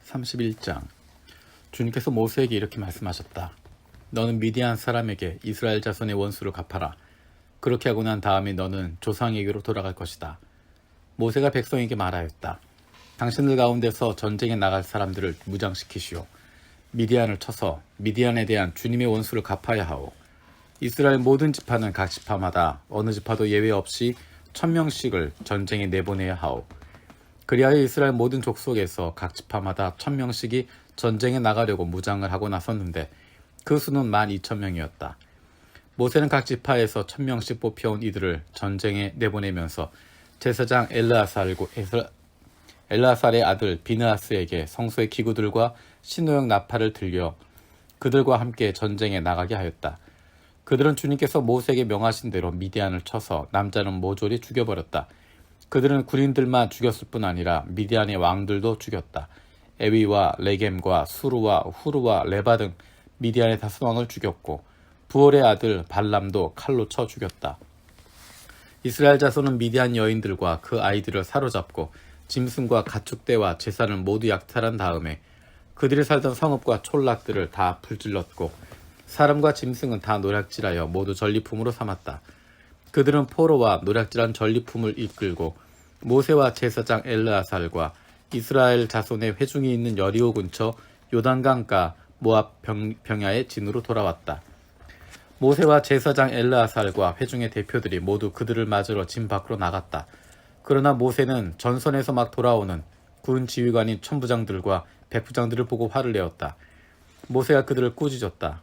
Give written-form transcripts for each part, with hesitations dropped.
31장. 주님께서 모세에게 이렇게 말씀하셨다. 너는 미디안 사람에게 이스라엘 자손의 원수를 갚아라. 그렇게 하고 난 다음에 너는 조상에게로 돌아갈 것이다. 모세가 백성에게 말하였다. 당신들 가운데서 전쟁에 나갈 사람들을 무장시키시오. 미디안을 쳐서 미디안에 대한 주님의 원수를 갚아야 하오. 이스라엘 모든 지파는 각 지파마다 어느 지파도 예외 없이 1000명씩을 전쟁에 내보내야 하오. 그리하여 이스라엘 모든 족속에서 각 지파마다 1000명씩이 전쟁에 나가려고 무장을 하고 나섰는데 그 수는 12,000명이었다. 모세는 각 지파에서 1000명씩 뽑혀온 이들을 전쟁에 내보내면서 제사장 엘르아살의 아들 비느하스에게 성소의 기구들과 신호용 나팔을 들려 그들과 함께 전쟁에 나가게 하였다. 그들은 주님께서 모세에게 명하신 대로 미디안을 쳐서 남자는 모조리 죽여버렸다. 그들은 군인들만 죽였을 뿐 아니라 미디안의 왕들도 죽였다. 에위와 레겜과 수르와 후르와 레바 등 미디안의 다섯 왕을 죽였고 부올의 아들 발람도 칼로 쳐 죽였다. 이스라엘 자손은 미디안 여인들과 그 아이들을 사로잡고 짐승과 가축대와 제사를 모두 약탈한 다음에 그들이 살던 성읍과 촌락들을 다 불질렀고 사람과 짐승은 다 노략질하여 모두 전리품으로 삼았다. 그들은 포로와 노략질한 전리품을 이끌고 모세와 제사장 엘르아살과 이스라엘 자손의 회중이 있는 여리오 근처 요단강가 모압 병야의 진으로 돌아왔다. 모세와 제사장 엘르아살과 회중의 대표들이 모두 그들을 맞으러 진 밖으로 나갔다. 그러나 모세는 전선에서 막 돌아오는 군 지휘관인 천부장들과 백부장들을 보고 화를 내었다. 모세가 그들을 꾸짖었다.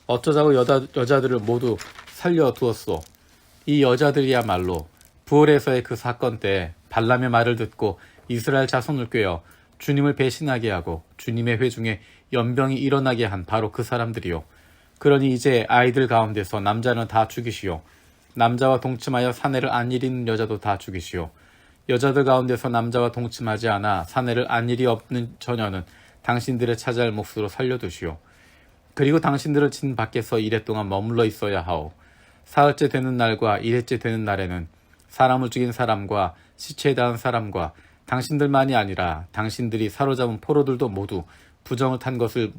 어쩌자고 여자들을 모두 살려두었소. 이 여자들이야말로 부올에서의 그 사건 때 발람의 말을 듣고 이스라엘 자손을 꾀어 주님을 배신하게 하고 주님의 회중에 연병이 일어나게 한 바로 그 사람들이요. 그러니 이제 아이들 가운데서 남자는 다 죽이시오. 남자와 동침하여 사내를 안 일이는 여자도 다 죽이시오. 여자들 가운데서 남자와 동침하지 않아 사내를 안 일이 없는 처녀는 당신들의 차지할 몫으로 살려두시오. 그리고 당신들은 진 밖에서 이래 동안 머물러 있어야 하오. 사흘째 되는 날과 일회째 되는 날에는 사람을 죽인 사람과 시체에 닿은 사람과 당신들만이 아니라 당신들이 사로잡은 포로들도 모두 부정을 탄 것을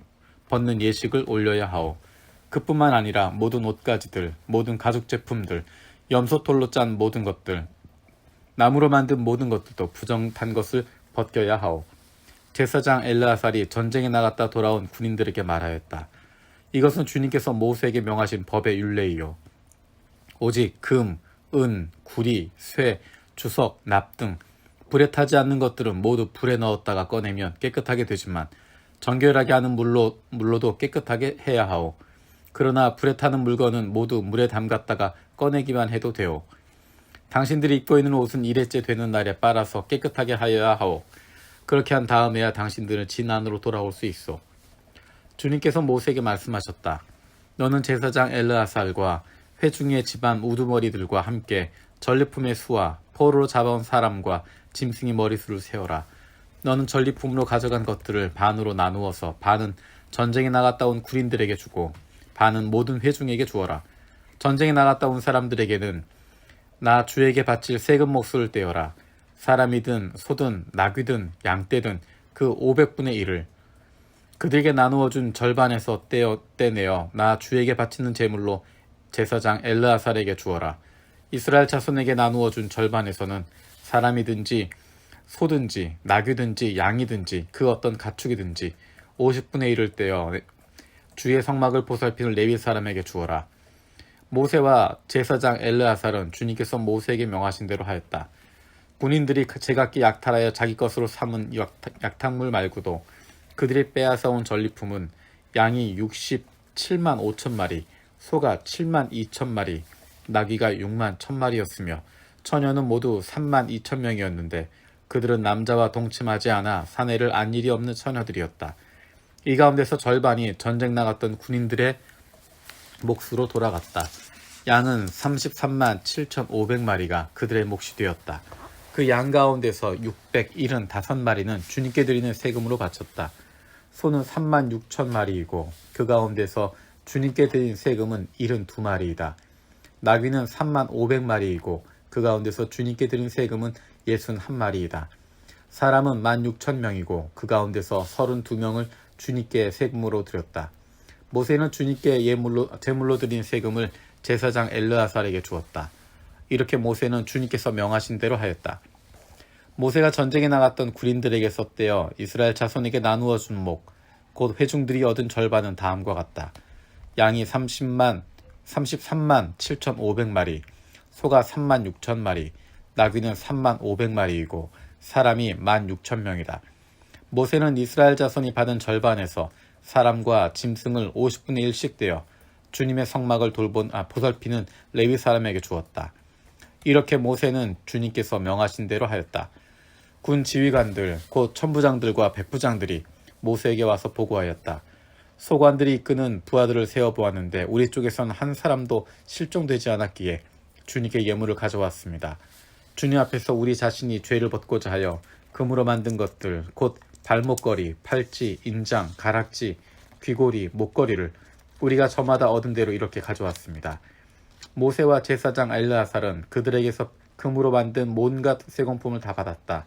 벗는 예식을 올려야 하오. 그뿐만 아니라 모든 옷가지들, 모든 가죽 제품들, 염소털로 짠 모든 것들, 나무로 만든 모든 것들도 부정 탄 것을 벗겨야 하오. 제사장 엘르아살이 전쟁에 나갔다 돌아온 군인들에게 말하였다. 이것은 주님께서 모세에게 명하신 법의 율례이요. 오직 금, 은, 구리, 쇠, 주석, 납 등 불에 타지 않는 것들은 모두 불에 넣었다가 꺼내면 깨끗하게 되지만 정결하게 하는 물로도 깨끗하게 해야 하오. 그러나 불에 타는 물건은 모두 물에 담갔다가 꺼내기만 해도 되오. 당신들이 입고 있는 옷은 일회째 되는 날에 빨아서 깨끗하게 하여야 하오. 그렇게 한 다음에야 당신들은 진 안으로 돌아올 수 있어. 주님께서 모세에게 말씀하셨다. 너는 제사장 엘르아살과 회중의 집안 우두머리들과 함께 전리품의 수와 포로로 잡아온 사람과 짐승의 머리수를 세어라. 너는 전리품으로 가져간 것들을 반으로 나누어서 반은 전쟁에 나갔다 온 군인들에게 주고 반은 모든 회중에게 주어라. 전쟁에 나갔다 온 사람들에게는 나 주에게 바칠 세금 몫을 떼어라. 사람이든 소든 나귀든 양떼든 그 500분의 1을 그들에게 나누어준 절반에서 떼내어 나 주에게 바치는 제물로 제사장 엘르아살에게 주어라. 이스라엘 자손에게 나누어준 절반에서는 사람이든지 소든지 나귀든지 양이든지 그 어떤 가축이든지 50분의 1을 떼어 주의 성막을 보살피는 레위 사람에게 주어라. 모세와 제사장 엘르아살은 주님께서 모세에게 명하신 대로 하였다. 군인들이 제각기 약탈하여 자기 것으로 삼은 약탈물 말고도 그들이 빼앗아온 전리품은 양이 67만 5천 마리, 소가 7만 2천 마리, 나귀가 6만 1천 마리였으며 처녀는 모두 3만 2천 명이었는데 그들은 남자와 동침하지 않아 사내를 안 일이 없는 처녀들이었다. 이 가운데서 절반이 전쟁 나갔던 군인들의 몫으로 돌아갔다. 양은 33만 7,500마리가 그들의 몫이 되었다. 그 양 가운데서 675마리는 주님께 드리는 세금으로 바쳤다. 소는 3만 6천 마리이고 그 가운데서 주님께 드린 세금은 72마리이다. 나귀는 3만 500마리이고 그 가운데서 주님께 드린 세금은 61마리이다. 사람은 16,000명이고 그 가운데서 32명을 주님께 세금으로 드렸다. 모세는 주님께 제물로 드린 세금을 제사장 엘르아살에게 주었다. 이렇게 모세는 주님께서 명하신 대로 하였다. 모세가 전쟁에 나갔던 군인들에게서 떼어 이스라엘 자손에게 나누어 준 목, 곧 회중들이 얻은 절반은 다음과 같다. 양이 33만 7,500마리, 소가 36,000마리, 나귀는 35,500마리이고 사람이 16,000명이다. 모세는 이스라엘 자손이 받은 절반에서 사람과 짐승을 50분의 1씩 떼어 주님의 성막을 보살피는 레위 사람에게 주었다. 이렇게 모세는 주님께서 명하신 대로 하였다. 군 지휘관들, 곧 천부장들과 백부장들이 모세에게 와서 보고하였다. 소관들이 이끄는 부하들을 세어보았는데 우리 쪽에서는 한 사람도 실종되지 않았기에 주님께 예물을 가져왔습니다. 주님 앞에서 우리 자신이 죄를 벗고자 하여 금으로 만든 것들, 곧 발목걸이, 팔찌, 인장, 가락지, 귀고리, 목걸이를 우리가 저마다 얻은 대로 이렇게 가져왔습니다. 모세와 제사장 엘르아살은 그들에게서 금으로 만든 온갖 세공품을 다 받았다.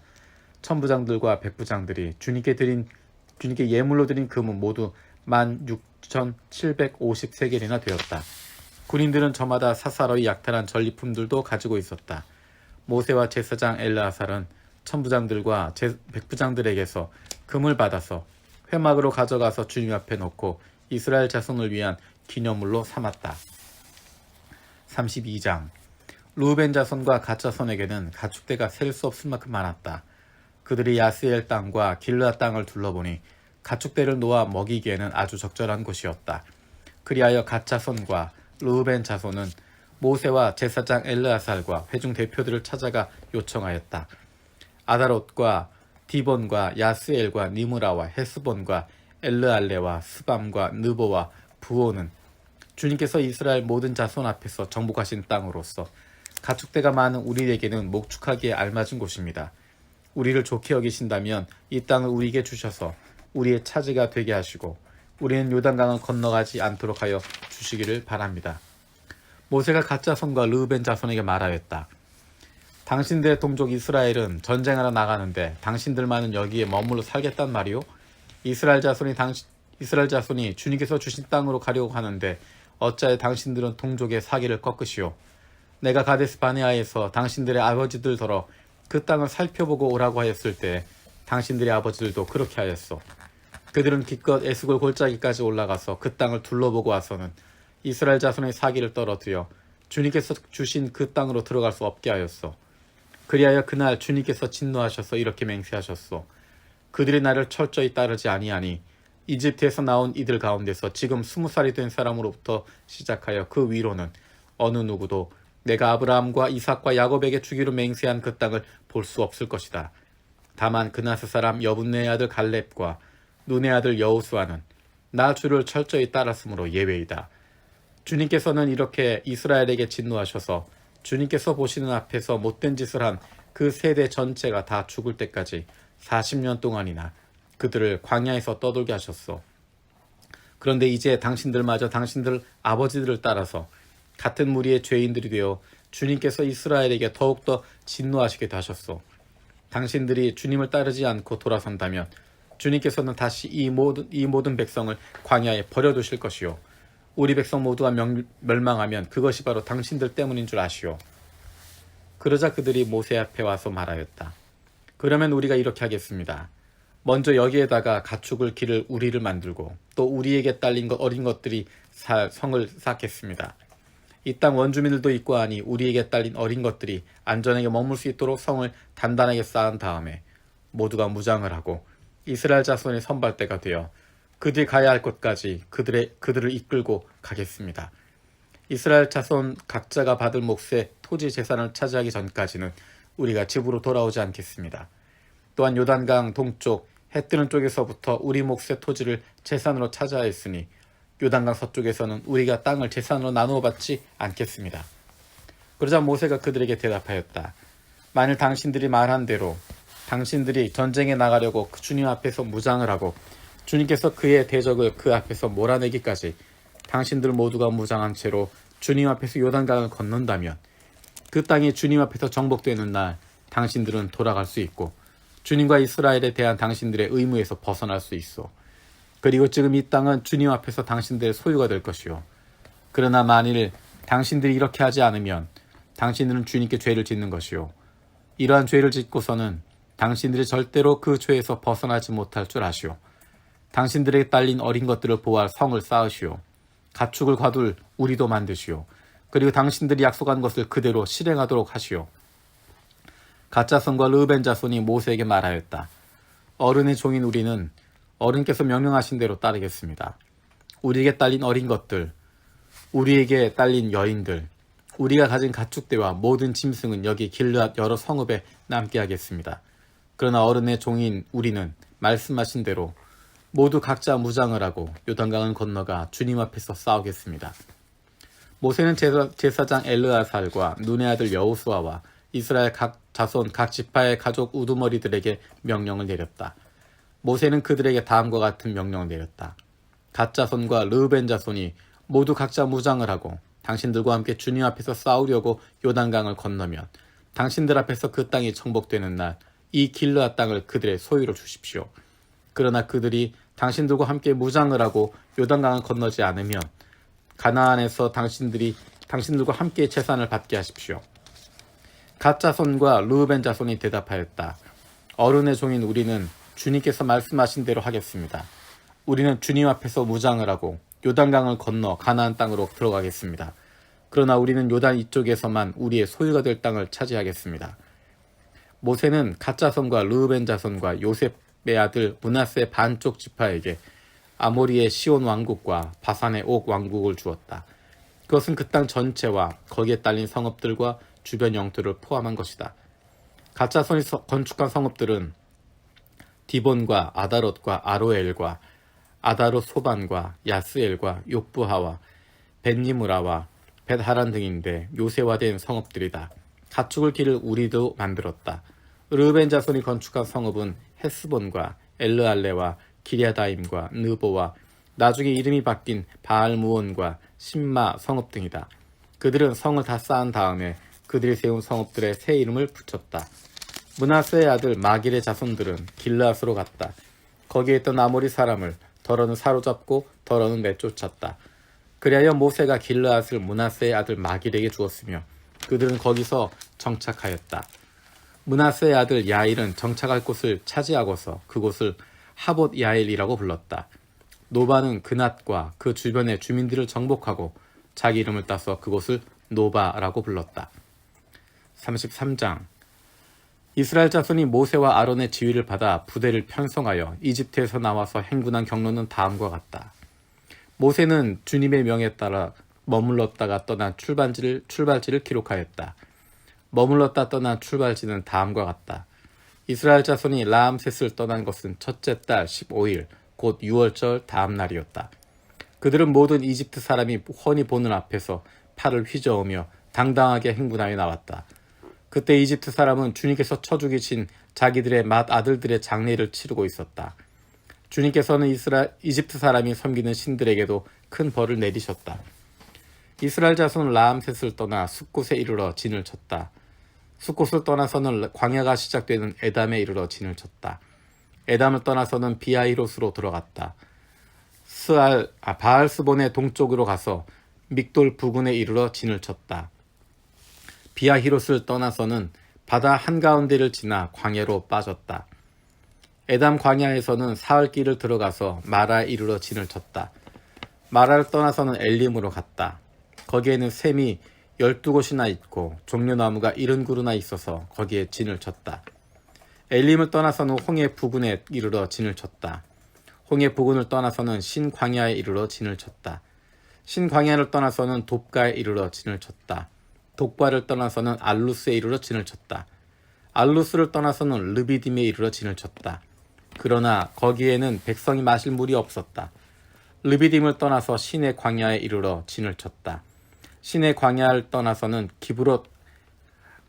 천부장들과 백부장들이 주님께 예물로 드린 금은 모두 16,750세겔이나 되었다. 군인들은 저마다 사사로이 약탈한 전리품들도 가지고 있었다. 모세와 제사장 엘르아살은 천부장들과 백부장들에게서 금을 받아서 회막으로 가져가서 주님 앞에 놓고 이스라엘 자손을 위한 기념물로 삼았다. 32장. 르우벤 자손과 갓 자손에게는 가축대가 셀 수 없을 만큼 많았다. 그들이 야스엘 땅과 길르앗 땅을 둘러보니 가축대를 놓아 먹이기에는 아주 적절한 곳이었다. 그리하여 갓 자손과 르우벤 자손은 모세와 제사장 엘르아살과 회중 대표들을 찾아가 요청하였다. 아다롯과 디본과 야스엘과 니무라와 헤스본과 엘르알레와 스밤과 느보와 부오는 주님께서 이스라엘 모든 자손 앞에서 정복하신 땅으로서 가축대가 많은 우리에게는 목축하기에 알맞은 곳입니다. 우리를 좋게 여기신다면 이 땅을 우리에게 주셔서 우리의 차지가 되게 하시고 우리는 요단강을 건너가지 않도록 하여 주시기를 바랍니다. 모세가 갓 자손과 르우벤 자손에게 말하였다. 당신들의 동족 이스라엘은 전쟁하러 나가는데 당신들만은 여기에 머물러 살겠단 말이오? 이스라엘 자손이 주님께서 주신 땅으로 가려고 하는데 어찌하여 당신들은 동족의 사기를 꺾으시오? 내가 가데스 바네아에서 당신들의 아버지들더러 그 땅을 살펴보고 오라고 하였을 때 당신들의 아버지들도 그렇게 하였소. 그들은 기껏 에스골 골짜기까지 올라가서 그 땅을 둘러보고 와서는 이스라엘 자손의 사기를 떨어뜨려 주님께서 주신 그 땅으로 들어갈 수 없게 하였소. 그리하여 그날 주님께서 진노하셔서 이렇게 맹세하셨소. 그들이 나를 철저히 따르지 아니하니 이집트에서 나온 이들 가운데서 지금 20살이 된 사람으로부터 시작하여 그 위로는 어느 누구도 내가 아브라함과 이삭과 야곱에게 주기로 맹세한 그 땅을 볼 수 없을 것이다. 다만 그나스 사람 여분네의 아들 갈렙과 눈의 아들 여호수아는 나 주를 철저히 따랐으므로 예외이다. 주님께서는 이렇게 이스라엘에게 진노하셔서 주님께서 보시는 앞에서 못된 짓을 한 그 세대 전체가 다 죽을 때까지 40년 동안이나 그들을 광야에서 떠돌게 하셨소. 그런데 이제 당신들마저 당신들 아버지들을 따라서 같은 무리의 죄인들이 되어 주님께서 이스라엘에게 더욱더 진노하시게 하셨소. 당신들이 주님을 따르지 않고 돌아선다면 주님께서는 다시 이 모든 백성을 광야에 버려두실 것이요. 우리 백성 모두가 멸망하면 그것이 바로 당신들 때문인 줄 아시오. 그러자 그들이 모세 앞에 와서 말하였다. 그러면 우리가 이렇게 하겠습니다. 먼저 여기에다가 가축을 기를 우리를 만들고 또 우리에게 딸린 어린 것들이 성을 쌓겠습니다. 이 땅 원주민들도 있고 하니 우리에게 딸린 어린 것들이 안전하게 머물 수 있도록 성을 단단하게 쌓은 다음에 모두가 무장을 하고 이스라엘 자손의 선발대가 되어 그들이 가야 할 곳까지 그들을 이끌고 가겠습니다. 이스라엘 자손 각자가 받을 몫의 토지 재산을 차지하기 전까지는 우리가 집으로 돌아오지 않겠습니다. 또한 요단강 동쪽 해 뜨는 쪽에서부터 우리 몫의 토지를 재산으로 차지하였으니 요단강 서쪽에서는 우리가 땅을 재산으로 나누어 받지 않겠습니다. 그러자 모세가 그들에게 대답하였다. 만일 당신들이 말한 대로 당신들이 전쟁에 나가려고 주님 앞에서 무장을 하고 주님께서 그의 대적을 그 앞에서 몰아내기까지 당신들 모두가 무장한 채로 주님 앞에서 요단강을 건넌다면 그 땅이 주님 앞에서 정복되는 날 당신들은 돌아갈 수 있고 주님과 이스라엘에 대한 당신들의 의무에서 벗어날 수 있어. 그리고 지금 이 땅은 주님 앞에서 당신들의 소유가 될 것이요. 그러나 만일 당신들이 이렇게 하지 않으면 당신들은 주님께 죄를 짓는 것이요. 이러한 죄를 짓고서는 당신들이 절대로 그 죄에서 벗어나지 못할 줄 아시오. 당신들에게 딸린 어린 것들을 보호할 성을 쌓으시오. 가축을 거둘 우리도 만드시오. 그리고 당신들이 약속한 것을 그대로 실행하도록 하시오. 갓자손과 르우벤 자손이 모세에게 말하였다. 어른의 종인 우리는 어른께서 명령하신 대로 따르겠습니다. 우리에게 딸린 어린 것들, 우리에게 딸린 여인들, 우리가 가진 가축대와 모든 짐승은 여기 길르앗 여러 성읍에 남게 하겠습니다. 그러나 어른의 종인 우리는 말씀하신 대로 모두 각자 무장을 하고 요단강을 건너가 주님 앞에서 싸우겠습니다. 모세는 제사장 엘르아살과 눈의 아들 여호수아와 이스라엘 각 자손 각 지파의 가족 우두머리들에게 명령을 내렸다. 모세는 그들에게 다음과 같은 명령을 내렸다. 갓 자손과 르우벤 자손이 모두 각자 무장을 하고 당신들과 함께 주님 앞에서 싸우려고 요단강을 건너면 당신들 앞에서 그 땅이 정복되는 날 이 길르앗 땅을 그들의 소유로 주십시오. 그러나 그들이 당신들과 함께 무장을 하고 요단강을 건너지 않으면 가나안에서 당신들과 함께 재산을 받게 하십시오. 갓 자손과 르우벤 자손이 대답하였다. 어른의 종인 우리는 주님께서 말씀하신 대로 하겠습니다. 우리는 주님 앞에서 무장을 하고 요단강을 건너 가나안 땅으로 들어가겠습니다. 그러나 우리는 요단 이쪽에서만 우리의 소유가 될 땅을 차지하겠습니다. 모세는 갓 자손과 르우벤 자손과 요셉의 아들 므낫세 반쪽 지파에게 아모리의 시온 왕국과 바산의 옥 왕국을 주었다. 그것은 그 땅 전체와 거기에 딸린 성읍들과 주변 영토를 포함한 것이다. 갓 자손이 건축한 성읍들은 디본과 아다롯과 아로엘과 아다롯 소반과 야스엘과 욕부하와 벳니무라와 벳하란 등인데 요새화된 성읍들이다. 가축을 기를 우리도 만들었다. 르우벤 자손이 건축한 성읍은 헤스본과 엘르알레와 기랴다임과 느보와 나중에 이름이 바뀐 바알무온과 심마 성읍 등이다. 그들은 성을 다 쌓은 다음에 그들이 세운 성읍들의 새 이름을 붙였다. 므낫세의 아들 마길의 자손들은 길르앗으로 갔다. 거기에 있던 아모리 사람을 더러는 사로잡고 더러는 내쫓았다. 그리하여 모세가 길르앗을 므낫세의 아들 마길에게 주었으며 그들은 거기서 정착하였다. 므낫세의 아들 야일은 정착할 곳을 차지하고서 그곳을 하봇 야일이라고 불렀다. 노바는 그낫과 그 주변의 주민들을 정복하고 자기 이름을 따서 그곳을 노바라고 불렀다. 33장 이스라엘 자손이 모세와 아론의 지휘를 받아 부대를 편성하여 이집트에서 나와서 행군한 경로는 다음과 같다. 모세는 주님의 명에 따라 머물렀다가 떠난 출발지를 기록하였다. 머물렀다 떠난 출발지는 다음과 같다. 이스라엘 자손이 라암셋을 떠난 것은 첫째 달 15일 곧 6월절 다음 날이었다. 그들은 모든 이집트 사람이 훤히 보는 앞에서 팔을 휘저으며 당당하게 행군하여 나왔다. 그때 이집트 사람은 주님께서 쳐 죽이신 자기들의 맏 아들들의 장례를 치르고 있었다. 주님께서는 이집트 사람이 섬기는 신들에게도 큰 벌을 내리셨다. 이스라엘 자손은 라암셋을 떠나 숫곳에 이르러 진을 쳤다. 숫곳을 떠나서는 광야가 시작되는 에담에 이르러 진을 쳤다. 에담을 떠나서는 비아히롯으로 들어갔다. 바알스본의 동쪽으로 가서 믹돌 부근에 이르러 진을 쳤다. 비아히롯을 떠나서는 바다 한가운데를 지나 광야로 빠졌다. 에담 광야에서는 사흘길을 들어가서 마라에 이르러 진을 쳤다. 마라를 떠나서는 엘림으로 갔다. 거기에는 샘이 12곳이나 있고 종려나무가 70그루나 있어서 거기에 진을 쳤다. 엘림을 떠나서는 홍해 부근에 이르러 진을 쳤다. 홍해 부근을 떠나서는 신광야에 이르러 진을 쳤다. 신광야를 떠나서는 돕가에 이르러 진을 쳤다. 돕가를 떠나서는 알루스에 이르러 진을 쳤다. 알루스를 떠나서는 르비딤에 이르러 진을 쳤다. 그러나 거기에는 백성이 마실 물이 없었다. 르비딤을 떠나서 신의 광야에 이르러 진을 쳤다. 신의 광야를 떠나서는 기브롯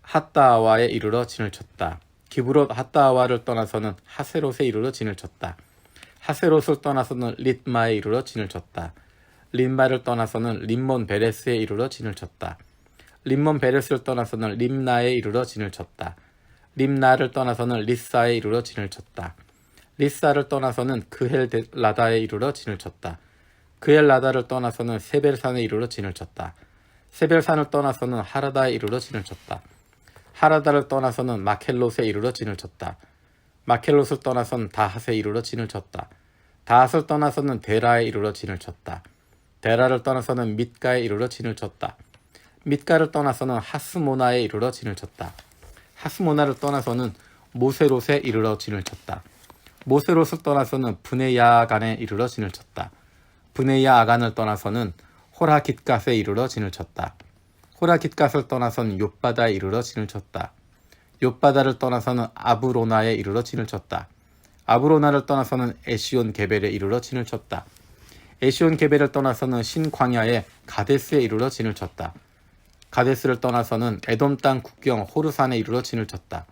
핫다와에 이르러 진을 쳤다. 기브롯 핫다와를 떠나서는 하세롯에 이르러 진을 쳤다. 하세롯을 떠나서는 릿마에 이르러 진을 쳤다. 릿마를 떠나서는 림몬 베레스에 이르러 진을 쳤다. 림몬 베레스를 떠나서는 림나에 이르러 진을 쳤다. 림나를 떠나서는 리사에 이르러 진을 쳤다. 리사를 떠나서는 그헬라다에 이르러 진을 쳤다. 그헬라다를 떠나서는 세벨산에 이르러 진을 쳤다. 세벨산을 떠나서는 하라다에 이르러 진을 쳤다. 하라다를 떠나서는 마켈롯에 이르러 진을 쳤다. 마켈롯을 떠나서는 다핫에 이르러 진을 쳤다. 다핫을 떠나서는 데라에 이르러 진을 쳤다. 데라를 떠나서는 밑가에 이르러 진을 쳤다. 밑가를 떠나서는 하스모나에 이르러 진을 쳤다. 하스모나를 떠나서는 모세롯에 이르러 진을 쳤다. 모세롯을 떠나서는 브네야간에 이르러 진을 쳤다. 브네야아간을 떠나서는 호라깃갓에 이르러 진을 쳤다. 호라깃갓을 떠나서는 욥바다에 이르러 진을 쳤다. 욥바다를 떠나서는 아브로나에 이르러 진을 쳤다. 아브로나를 떠나서는 에시온 게벨에 이르러 진을 쳤다. 에시온 게벨을 떠나서는 신광야의 가데스에 이르러 진을 쳤다. 가데스를 떠나서는 에돔 땅 국경 호르산에 이르러 진을 쳤다.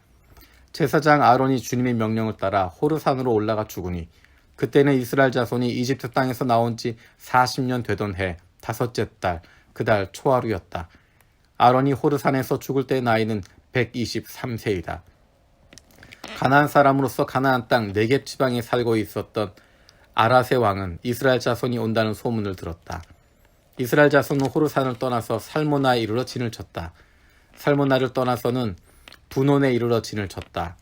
제사장 아론이 주님의 명령을 따라 호르산으로 올라가 죽으니 그때는 이스라엘 자손이 이집트 땅에서 나온 지 40년 되던 해 다섯째 달 그달 초하루였다. 아론이 호르산에서 죽을 때의 나이는 123세이다. 가나안 사람으로서 가나안 땅 네겝 지방에 살고 있었던 아라세 왕은 이스라엘 자손이 온다는 소문을 들었다. 이스라엘 자손은 호르산을 떠나서 살모나에 이르러 진을 쳤다. 살모나를 떠나서는 분온에 이르러 진을 쳤다.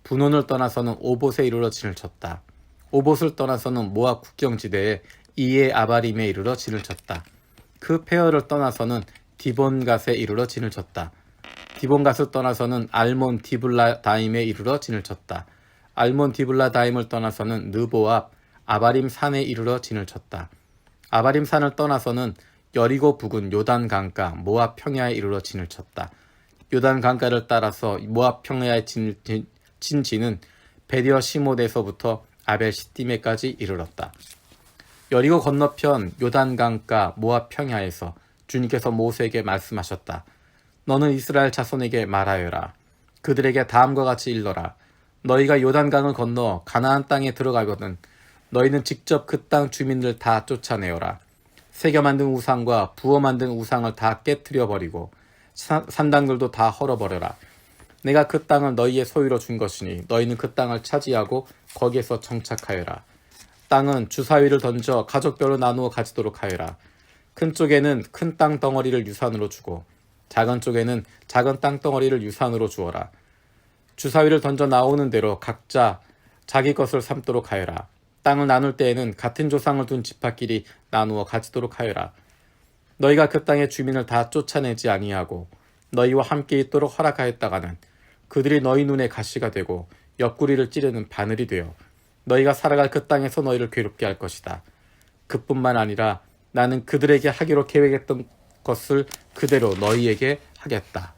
분온을 떠나서는 오봇에 이르러 진을 쳤다. 오봇을 떠나서는 모압 국경지대에 이에 아바림에 이르러 진을 쳤다. 그 폐허를 떠나서는 디본갓에 이르러 진을 쳤다. 디본갓을 떠나서는 알몬 디블라다임에 이르러 진을 쳤다. 알몬 디블라다임을 떠나서는 느보 앞 아바림 산에 이르러 진을 쳤다. 아바림 산을 떠나서는 여리고 부근 요단 강가 모압 평야에 이르러 진을 쳤다. 요단 강가를 따라서 모압 평야에 친 진은 베리어 시못에서부터 아벨 시띠메까지 이르렀다. 여리고 건너편 요단 강가 모압 평야에서 주님께서 모세에게 말씀하셨다. 너는 이스라엘 자손에게 말하여라. 그들에게 다음과 같이 일러라. 너희가 요단강을 건너 가나안 땅에 들어가거든 너희는 직접 그 땅 주민들 다 쫓아내어라. 새겨 만든 우상과 부어 만든 우상을 다 깨트려 버리고 산당들도 다 헐어버려라. 내가 그 땅을 너희의 소유로 준 것이니 너희는 그 땅을 차지하고 거기에서 정착하여라. 땅은 주사위를 던져 가족별로 나누어 가지도록 하여라. 큰 쪽에는 큰 땅 덩어리를 유산으로 주고 작은 쪽에는 작은 땅 덩어리를 유산으로 주어라. 주사위를 던져 나오는 대로 각자 자기 것을 삼도록 하여라. 땅을 나눌 때에는 같은 조상을 둔 지파끼리 나누어 가지도록 하여라. 너희가 그 땅의 주민을 다 쫓아내지 아니하고 너희와 함께 있도록 허락하였다가는 그들이 너희 눈에 가시가 되고 옆구리를 찌르는 바늘이 되어 너희가 살아갈 그 땅에서 너희를 괴롭게 할 것이다. 그뿐만 아니라 나는 그들에게 하기로 계획했던 것을 그대로 너희에게 하겠다.